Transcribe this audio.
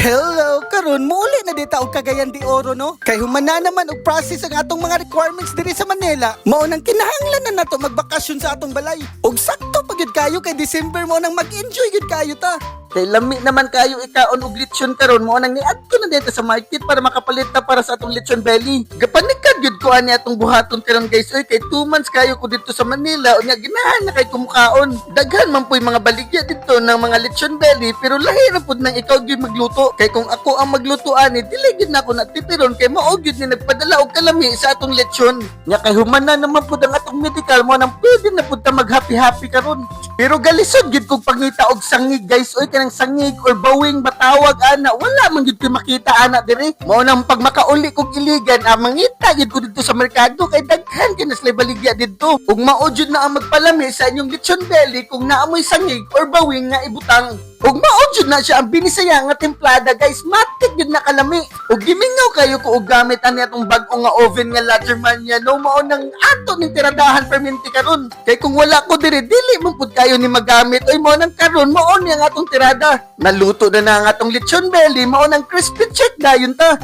Hello, karon muli na dita og Cagayan de Oro no. Kay humana naman og process ang atong mga requirements diri sa Manila. Mao nang kinahanglan na nato magbakasyon sa atong balay. Og sakto pa gyud kayo kay December mo nang mag-enjoy gyud kayo ta. Kay lami naman kayo ikaon og lechon karon mo nang niadto na dito sa market para makapalit ta para sa atong lechon belly. Gapanikad gyud ko ani atong buhaton karon guys oy kay 2 months kayo ko dito sa Manila unya ginahan na kay kumukaon. Daghan man po'y mga baligya dito ng mga lechon belly pero lahi ra pud nang ikaw gyud magluto. Kay kung ako ang magluto ani dili gyud na ako natipiron kay mao gyud ni nagpadala og kalami sa atong lechon. Nya kay humana naman pud ang atong medical mo nang pwede na pud ta mag-happy karon. Pero galisod gyud kog pangita og sangig guys oy kanang sangig or bawing matawag ana wala man gyud ko makita ana diri. Mao nang pag makauli kog iligan mangita gyud ko dito sa merkado kay daghan kay nas baligya didto. Ug mao jud na ang magpalami sa inyong lechon belly kung naamoy sangig or bawing nga ibutang. Ug mao jud na siya ang binisaya nga templada guys matik gyud na kalami. Ug gimingaw kayo ko og gamit ani atong bag-o nga oven nga Latterman ya no mao nang ato ning tiradahan perminti karon. Kay kung wala ko diri dili mo pud kayo ni magamit oy mao nang karon mao ni ang atong tirada. Naluto na ang atong lechon belly mao nang crispy check dayon ta.